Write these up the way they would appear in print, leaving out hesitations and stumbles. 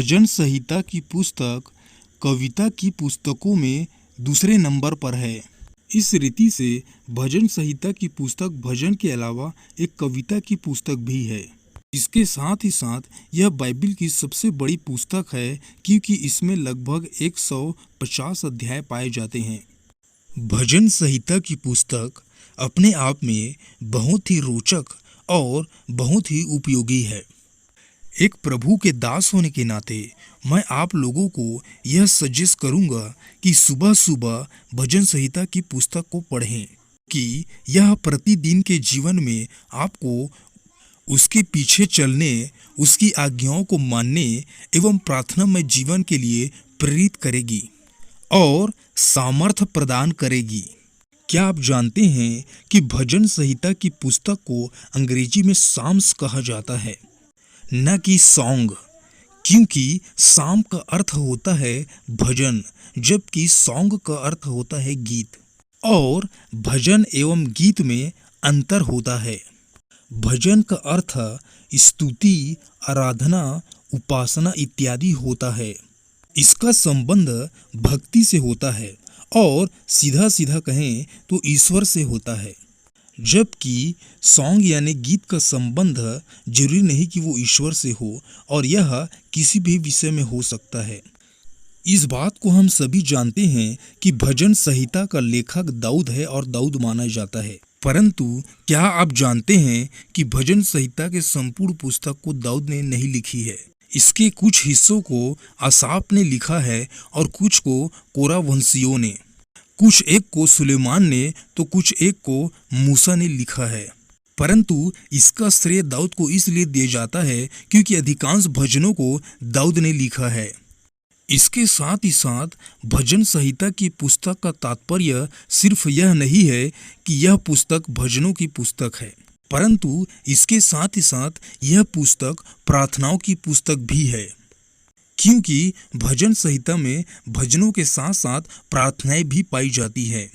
भजन संहिता की पुस्तक कविता की पुस्तकों में दूसरे नंबर पर है। इस रीति से भजन संहिता की पुस्तक भजन के अलावा एक कविता की पुस्तक भी है। इसके साथ ही साथ यह बाइबल की सबसे बड़ी पुस्तक है, क्योंकि इसमें लगभग 150 अध्याय पाए जाते हैं। भजन संहिता की पुस्तक अपने आप में बहुत ही रोचक और बहुत ही उपयोगी है। एक प्रभु के दास होने के नाते मैं आप लोगों को यह सजेस्ट करूंगा कि सुबह सुबह भजन संहिता की पुस्तक को पढ़ें, कि यह प्रतिदिन के जीवन में आपको उसके पीछे चलने, उसकी आज्ञाओं को मानने एवं प्रार्थना में जीवन के लिए प्रेरित करेगी और सामर्थ्य प्रदान करेगी। क्या आप जानते हैं कि भजन संहिता की पुस्तक को अंग्रेजी में साम्स कहा जाता है, न कि सॉन्ग, क्योंकि साम का अर्थ होता है भजन, जबकि सॉन्ग का अर्थ होता है गीत, और भजन एवं गीत में अंतर होता है। भजन का अर्थ स्तुति, आराधना, उपासना इत्यादि होता है। इसका संबंध भक्ति से होता है और सीधा सीधा कहें तो ईश्वर से होता है, जबकि सॉन्ग यानी गीत का संबंध जरूरी नहीं कि वो ईश्वर से हो, और यह किसी भी विषय में हो सकता है। इस बात को हम सभी जानते हैं कि भजन संहिता का लेखक दाऊद है और दाऊद माना जाता है। परंतु क्या आप जानते हैं कि भजन संहिता के संपूर्ण पुस्तक को दाऊद ने नहीं लिखी है। इसके कुछ हिस्सों को आसाफ ने लिखा है और कुछ को कोरा वंशियों ने, कुछ एक को सुलेमान ने तो कुछ एक को मूसा ने लिखा है। परंतु इसका श्रेय दाऊद को इसलिए दिया जाता है क्योंकि अधिकांश भजनों को दाऊद ने लिखा है। इसके साथ ही साथ भजन संहिता की पुस्तक का तात्पर्य सिर्फ यह नहीं है कि यह पुस्तक भजनों की पुस्तक है, परंतु इसके साथ ही साथ यह पुस्तक प्रार्थनाओं की पुस्तक भी है, क्योंकि भजन संहिता में भजनों के साथ साथ प्रार्थनाएं भी पाई जाती है।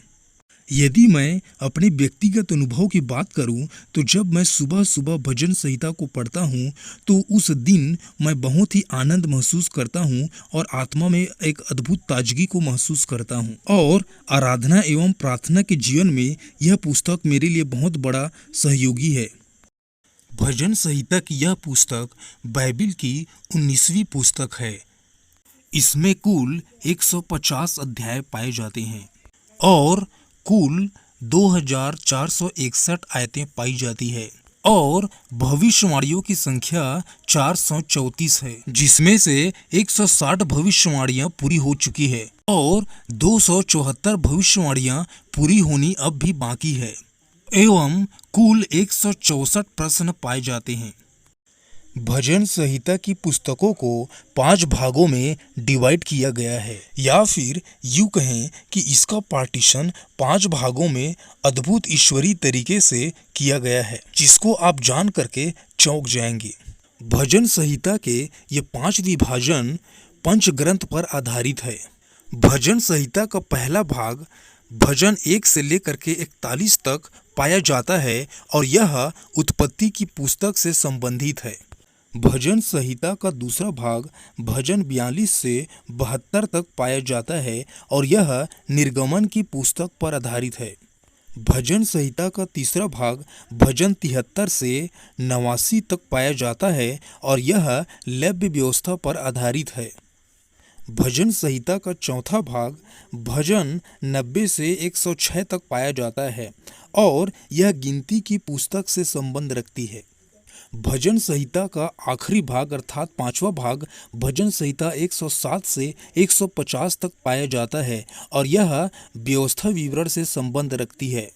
यदि मैं अपने व्यक्तिगत अनुभव की बात करूं, तो जब मैं सुबह सुबह भजन संहिता को पढ़ता हूं, तो उस दिन मैं बहुत ही आनंद महसूस करता हूं और आत्मा में एक अद्भुत ताजगी को महसूस करता हूं। और आराधना एवं प्रार्थना के जीवन में यह पुस्तक मेरे लिए बहुत बड़ा सहयोगी है। भजन संहिता की यह पुस्तक बाइबल की 19वीं पुस्तक है। इसमें कुल 150 अध्याय पाए जाते हैं और कुल 2461 आयतें पाई जाती है, और भविष्यवाणियों की संख्या 434 है, जिसमें से 160 भविष्यवाणियां पूरी हो चुकी है और 274 भविष्यवाणियां पूरी होनी अब भी बाकी है, एवं कुल 164 प्रश्न पाए जाते हैं। भजन संहिता की पुस्तकों को 5 भागों में डिवाइड किया गया है, या फिर यूं कहें कि इसका पार्टीशन 5 भागों में अद्भुत ईश्वरीय तरीके से किया गया है, जिसको आप जान करके चौंक जाएंगे। भजन संहिता के ये 5 विभाजन पंचग्रंथ पर आधारित है। भजन संहिता का पहला भाग भजन 1 से लेकर के 41 तक पाया जाता है और यह उत्पत्ति की पुस्तक से संबंधित है। भजन संहिता का दूसरा भाग भजन 42 से 72 तक पाया जाता है और यह निर्गमन की पुस्तक पर आधारित है। भजन संहिता का तीसरा भाग भजन 73 से 89 तक पाया जाता है और यह लेव्य व्यवस्था पर आधारित है। भजन संहिता का चौथा भाग भजन 90 से 106 तक पाया जाता है और यह गिनती की पुस्तक से संबंध रखती है। भजन संहिता का आखिरी भाग अर्थात 5वां भाग भजन संहिता 107 से 150 तक पाया जाता है और यह व्यवस्था विवरण से संबंध रखती है।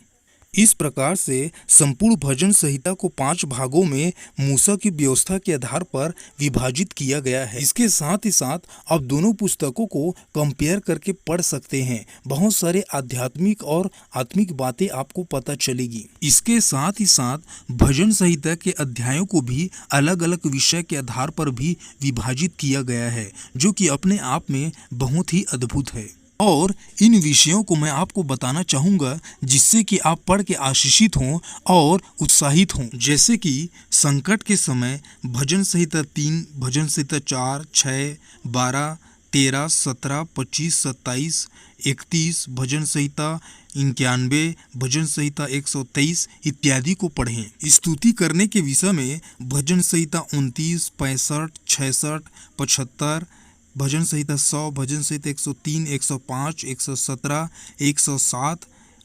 इस प्रकार से संपूर्ण भजन संहिता को 5 भागों में मूसा की व्यवस्था के आधार पर विभाजित किया गया है। इसके साथ ही साथ आप दोनों पुस्तकों को कंपेयर करके पढ़ सकते हैं। बहुत सारे आध्यात्मिक और आत्मिक बातें आपको पता चलेगी। इसके साथ ही साथ भजन संहिता के अध्यायों को भी अलग अलग विषय के आधार पर भी विभाजित किया गया है, जो कि अपने आप में बहुत ही अद्भुत है। और इन विषयों को मैं आपको बताना चाहूँगा जिससे कि आप पढ़ के आशीषित हों और उत्साहित हों। जैसे कि संकट के समय भजन संहिता 3, भजन संहिता 4, 6, 12, 13, 17, 25, 27, 31, भजन संहिता 91, भजन संहिता 123 इत्यादि को पढ़ें। स्तुति करने के विषय में भजन संहिता 29, 65, 66, 75, भजन संहिता 100, भजन संहिता 103, 105, 117, 107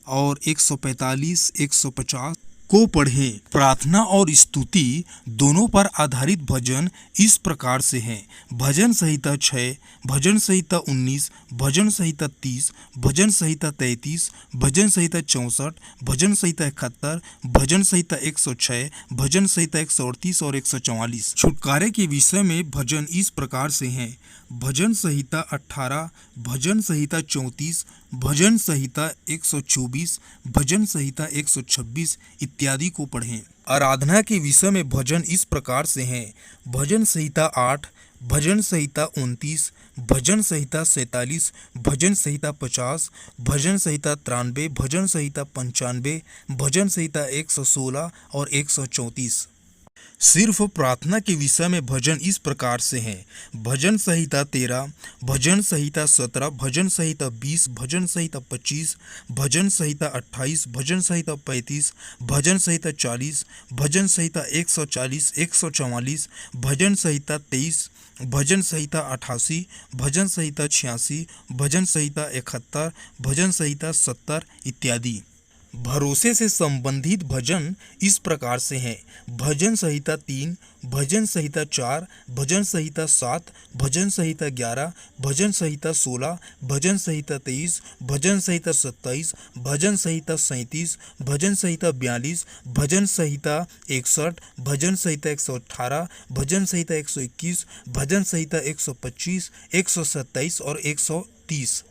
और 145, 150 को पढ़ें। प्रार्थना और स्तुति दोनों पर आधारित भजन इस प्रकार से हैं। भजन संहिता 6, भजन संहिता 19, भजन संहिता 30, भजन संहिता 33, भजन संहिता 64, भजन संहिता 71, भजन संहिता 106, भजन संहिता 138 और 144। छुटकारे के विषय में भजन इस प्रकार से हैं। भजन संहिता 18, भजन संहिता 34, भजन संहिता 124, भजन संहिता 126 इत्यादि को पढ़ें। आराधना के विषय में भजन इस प्रकार से हैं। भजन संहिता 8, भजन संहिता 29, भजन संहिता 47, भजन संहिता 50, भजन संहिता 93, भजन संहिता 95, भजन संहिता 116 और 134। सिर्फ प्रार्थना के विषय में भजन इस प्रकार से हैं। भजन संहिता 13, भजन संहिता 17, भजन संहिता 20, भजन संहिता 25, भजन संहिता 28, भजन संहिता 35, भजन संहिता 40, भजन संहिता 140, 144, भजन संहिता 23, भजन संहिता 88, भजन संहिता 86, भजन संहिता 71, भजन संहिता 70 इत्यादि। भरोसे से संबंधित भजन इस प्रकार से हैं। भजन संहिता 3, भजन संहिता 4, भजन संहिता 7, भजन संहिता 11, भजन संहिता 16, भजन संहिता 23, भजन संहिता 27, भजन संहिता 37, भजन संहिता 42, भजन संहिता 61, भजन संहिता 118, भजन संहिता 121, भजन संहिता 125, 127 और 130।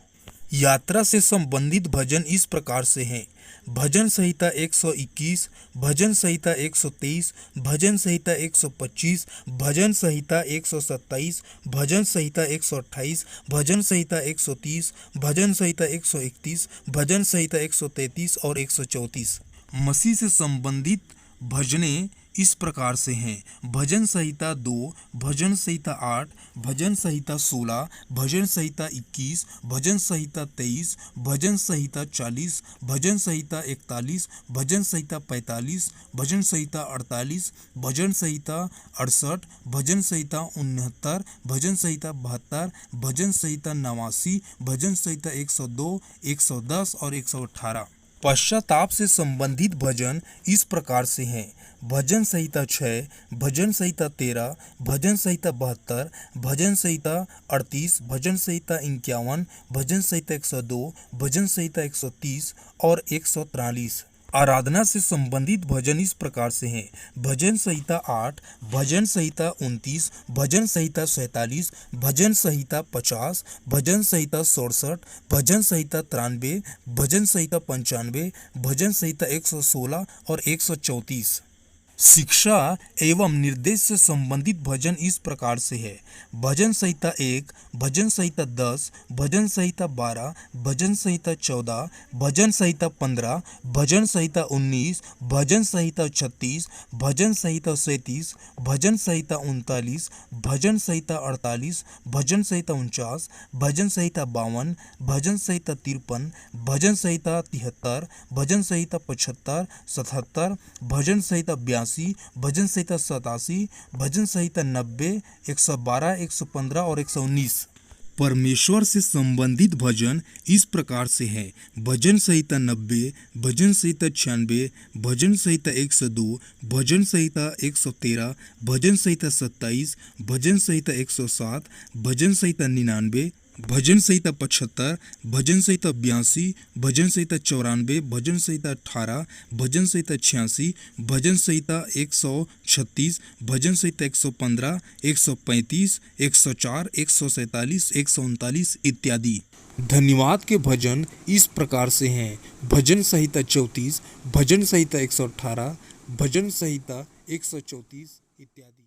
यात्रा से संबंधित भजन इस प्रकार से हैं। भजन संहिता 121, भजन संहिता 123, भजन संहिता 125, भजन संहिता 127, भजन संहिता 128, भजन संहिता 130, भजन संहिता 131, भजन संहिता 133 और 134। मसीह से संबंधित भजनें इस प्रकार से हैं। भजन संहिता 2, भजन संहिता 8, भजन संहिता 16, भजन संहिता 21, भजन संहिता 23, भजन संहिता 40, भजन संहिता 41, भजन संहिता 45, भजन संहिता 48, भजन संहिता 68, भजन संहिता 69, भजन संहिता 72, भजन संहिता 89, भजन संहिता 102, 110 और 118। पश्चाताप से संबंधित भजन इस प्रकार से हैं। भजन संहिता 6, भजन संहिता 13, भजन संहिता 72, भजन संहिता 38, भजन संहिता 51, भजन संहिता 102, भजन संहिता 130 और 143। आराधना से संबंधित भजन इस प्रकार से हैं। भजन संहिता 8, भजन संहिता 29, भजन संहिता 47, भजन संहिता 50, भजन संहिता 67, भजन संहिता 93, भजन संहिता 95, भजन संहिता 116 और 134। शिक्षा एवं निर्देश से संबंधित भजन इस प्रकार से है। भजन संहिता 1, भजन संहिता 10, भजन संहिता 12, भजन संहिता 14, भजन संहिता 15, भजन संहिता 19, भजन संहिता 36, भजन संहिता 37, भजन संहिता 39, भजन संहिता 48, भजन संहिता 49, भजन संहिता 52, भजन संहिता 53, भजन संहिता 73, भजन संहिता 75, 77, भजन संहिता 82, भजन संहिता 87, भजन संहिता 90, 112, 115 और 119। परमेश्वर से संबंधित भजन इस प्रकार से हैं। भजन संहिता 90, भजन संहिता 96, भजन संहिता 102, भजन संहिता 113, भजन संहिता 27, भजन संहिता 107, भजन संहिता 99, भजन संहिता 75, भजन संहिता 82, भजन संहिता 94, भजन संहिता 18, भजन संहिता 86, भजन संहिता 136, भजन संहिता 115, 135, 104, 147, 139 इत्यादि। धन्यवाद के भजन इस प्रकार से हैं। भजन संहिता 34, भजन संहिता 118, भजन संहिता 134 इत्यादि।